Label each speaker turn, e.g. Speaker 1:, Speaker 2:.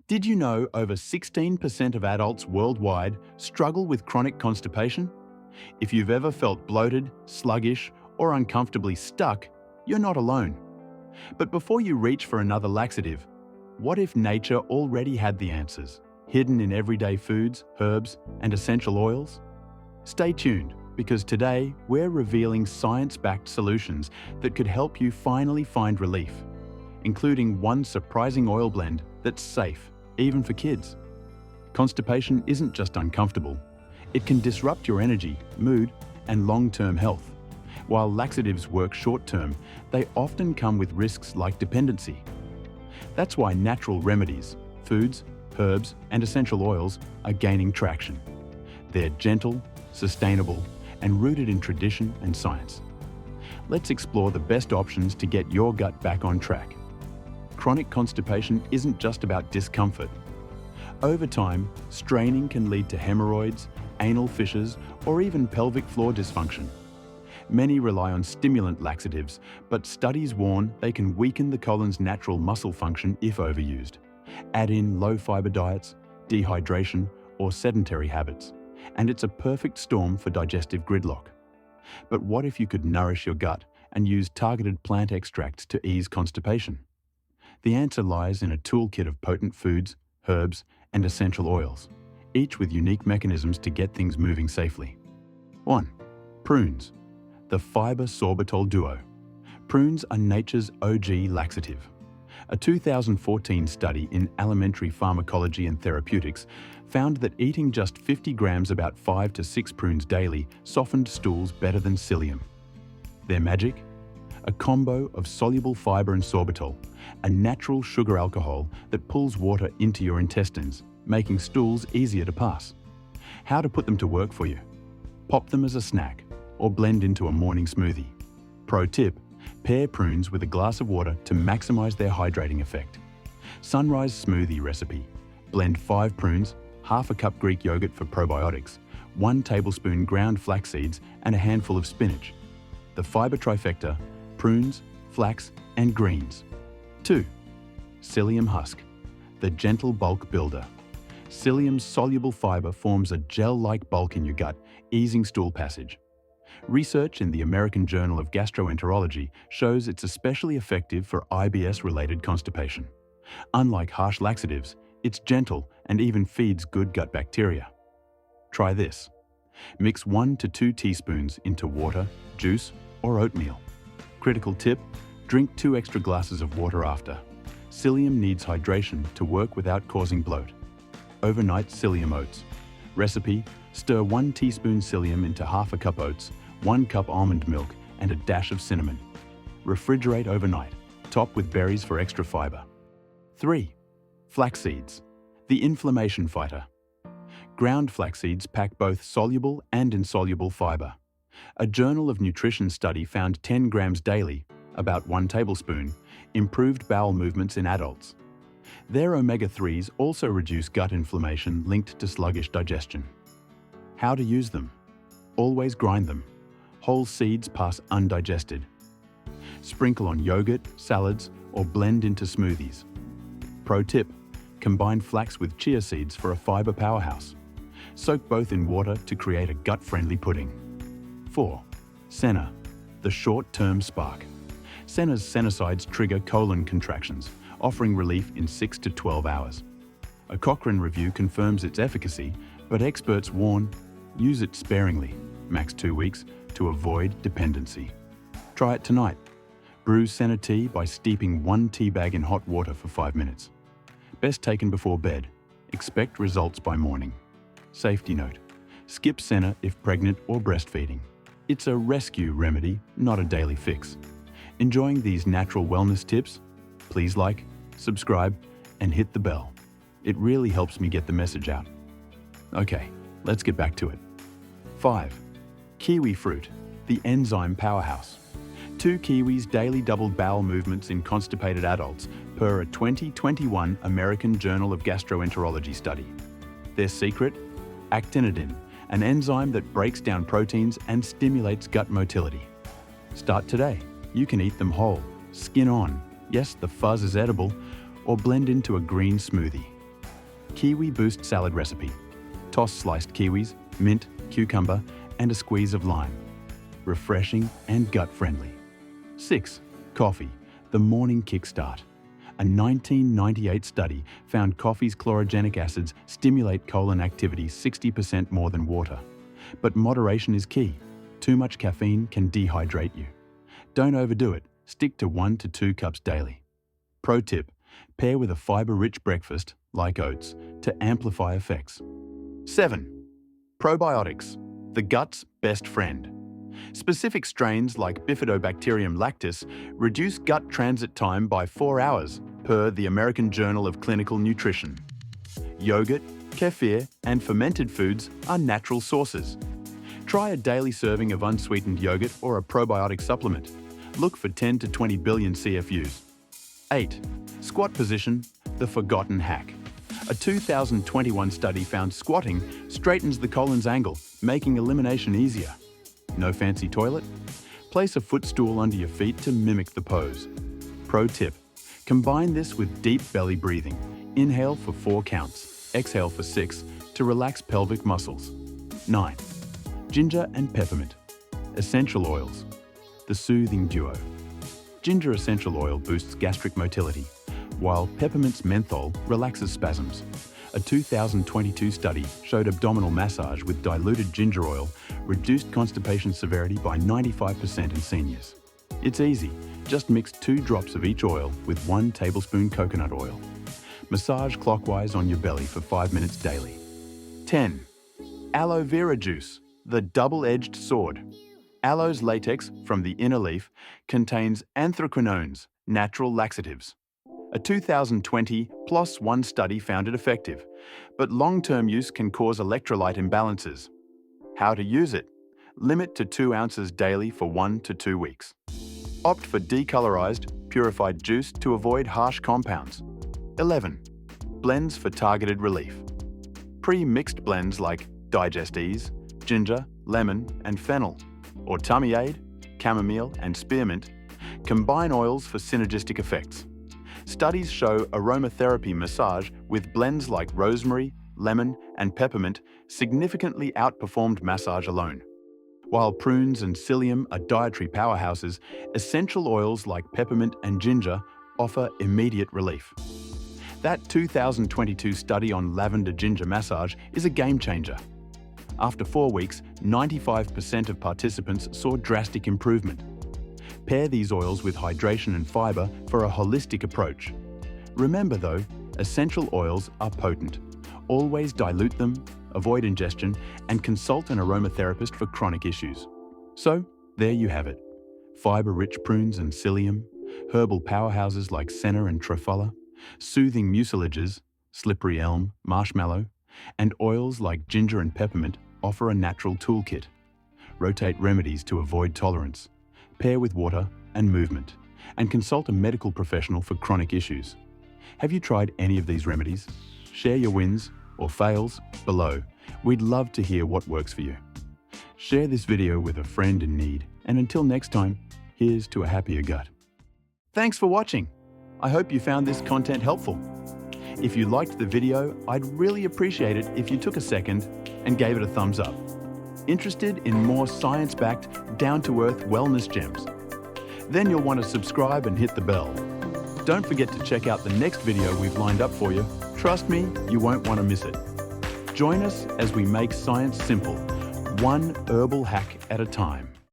Speaker 1: Did you know over 16% of adults worldwide struggle with chronic constipation? If you've ever felt bloated, sluggish, or uncomfortably stuck, you're not alone. But before you reach for another laxative, what if nature already had the answers, hidden in everyday foods, herbs, and essential oils? Stay tuned, because today we're revealing science-backed solutions that could help you finally find relief, including one surprising oil blend that's safe, even for kids. Constipation isn't just uncomfortable. It can disrupt your energy, mood, and long-term health. While laxatives work short-term, they often come with risks like dependency. That's why natural remedies, foods, herbs, and essential oils are gaining traction. They're gentle, sustainable, and rooted in tradition and science. Let's explore the best options to get your gut back on track. Chronic constipation isn't just about discomfort. Over time, straining can lead to hemorrhoids, anal fissures, or even pelvic floor dysfunction. Many rely on stimulant laxatives, but studies warn they can weaken the colon's natural muscle function if overused. Add in low-fiber diets, dehydration, or sedentary habits, and it's a perfect storm for digestive gridlock. But what if you could nourish your gut and use targeted plant extracts to ease constipation? The answer lies in a toolkit of potent foods, herbs, and essential oils, each with unique mechanisms to get things moving safely. 1. Prunes, the fiber sorbitol duo. Prunes are nature's OG laxative. A 2014 study in Alimentary Pharmacology and Therapeutics found that eating just 50 grams, about 5 to 6 prunes daily, softened stools better than psyllium. Their magic? A combo of soluble fiber and sorbitol, a natural sugar alcohol that pulls water into your intestines, making stools easier to pass. How to put them to work for you? Pop them as a snack or blend into a morning smoothie. Pro tip: pair prunes with a glass of water to maximize their hydrating effect. Sunrise smoothie recipe: blend 5 prunes, half a cup Greek yogurt for probiotics, 1 tablespoon ground flax seeds, and a handful of spinach. The fiber trifecta: prunes, flax, and greens. 2. Psyllium Husk, the gentle bulk builder. Psyllium's soluble fiber forms a gel-like bulk in your gut, easing stool passage. Research in the American Journal of Gastroenterology shows it's especially effective for IBS-related constipation. Unlike harsh laxatives, it's gentle and even feeds good gut bacteria. Try this. Mix 1 to 2 teaspoons into water, juice, or oatmeal. Critical tip: drink 2 extra glasses of water after. Psyllium needs hydration to work without causing bloat. Overnight psyllium oats. Recipe: stir 1 teaspoon psyllium into half a cup oats, 1 cup almond milk, and a dash of cinnamon. Refrigerate overnight. Top with berries for extra fiber. 3. Flaxseeds, the inflammation fighter. Ground flax seeds pack both soluble and insoluble fiber. A Journal of Nutrition study found 10 grams daily, about 1 tablespoon, improved bowel movements in adults. Their omega-3s also reduce gut inflammation linked to sluggish digestion. How to use them? Always grind them. Whole seeds pass undigested. Sprinkle on yogurt, salads, or blend into smoothies. Pro tip: combine flax with chia seeds for a fiber powerhouse. Soak both in water to create a gut-friendly pudding. 4. Senna, the short-term spark. Senna's Sennicides trigger colon contractions, offering relief in 6 to 12 hours. A Cochrane review confirms its efficacy, but experts warn, use it sparingly, max 2 weeks, to avoid dependency. Try it tonight. Brew Senna tea by steeping 1 tea bag in hot water for 5 minutes. Best taken before bed. Expect results by morning. Safety note: skip Senna if pregnant or breastfeeding. It's a rescue remedy, not a daily fix. Enjoying these natural wellness tips? Please like, subscribe, and hit the bell. It really helps me get the message out. Okay, let's get back to it. 5. Kiwifruit, the enzyme powerhouse. 2 kiwis daily doubled bowel movements in constipated adults per a 2021 American Journal of Gastroenterology study. Their secret? Actinidin, an enzyme that breaks down proteins and stimulates gut motility. Start today. You can eat them whole, skin on. Yes, the fuzz is edible, or blend into a green smoothie. Kiwi Boost salad recipe. Toss sliced kiwis, mint, cucumber, and a squeeze of lime. Refreshing and gut-friendly. 6. Coffee, the morning kickstart. A 1998 study found coffee's chlorogenic acids stimulate colon activity 60% more than water. But moderation is key. Too much caffeine can dehydrate you. Don't overdo it. Stick to 1 to 2 cups daily. Pro tip: pair with a fiber-rich breakfast, like oats, to amplify effects. 7. Probiotics, the gut's best friend. Specific strains like Bifidobacterium lactis reduce gut transit time by 4 hours, per the American Journal of Clinical Nutrition. Yogurt, kefir, and fermented foods are natural sources. Try a daily serving of unsweetened yogurt or a probiotic supplement. Look for 10 to 20 billion CFUs. 8. Squat position, the forgotten hack. A 2021 study found squatting straightens the colon's angle, making elimination easier. No fancy toilet? Place a footstool under your feet to mimic the pose. Pro tip: combine this with deep belly breathing. Inhale for 4 counts, exhale for 6 to relax pelvic muscles. 9. Ginger and peppermint. Essential oils, the soothing duo. Ginger essential oil boosts gastric motility, while peppermint's menthol relaxes spasms. A 2022 study showed abdominal massage with diluted ginger oil reduced constipation severity by 95% in seniors. It's easy. Just mix 2 drops of each oil with 1 tablespoon coconut oil. Massage clockwise on your belly for 5 minutes daily. 10. Aloe vera juice, the double-edged sword. Aloe's latex from the inner leaf contains anthraquinones, natural laxatives. A 2020 +1 study found it effective, but long-term use can cause electrolyte imbalances. How to use it? Limit to 2 ounces daily for 1 to 2 weeks. Opt for decolorized, purified juice to avoid harsh compounds. 11. Blends for targeted relief. Pre-mixed blends like Digestes, ginger, lemon, and fennel, or tummy aid, chamomile, and spearmint, combine oils for synergistic effects. Studies show aromatherapy massage with blends like rosemary, lemon, and peppermint significantly outperformed massage alone. While prunes and psyllium are dietary powerhouses, essential oils like peppermint and ginger offer immediate relief. That 2022 study on lavender ginger massage is a game changer. After 4 weeks, 95% of participants saw drastic improvement. Pair these oils with hydration and fiber for a holistic approach. Remember though, essential oils are potent. Always dilute them, avoid ingestion, and consult an aromatherapist for chronic issues. So, there you have it. Fiber-rich prunes and psyllium, herbal powerhouses like Senna and Trofala, soothing mucilages, slippery elm, marshmallow, and oils like ginger and peppermint offer a natural toolkit. Rotate remedies to avoid tolerance. Pair with water and movement, and consult a medical professional for chronic issues. Have you tried any of these remedies? Share your wins or fails below. We'd love to hear what works for you. Share this video with a friend in need, and until next time, here's to a happier gut. Thanks for watching. I hope you found this content helpful. If you liked the video, I'd really appreciate it if you took a second and gave it a thumbs up. Interested in more science-backed, down-to-earth wellness gems? Then you'll want to subscribe and hit the bell. Don't forget to check out the next video we've lined up for you. Trust me, you won't want to miss it. Join us as we make science simple, one herbal hack at a time.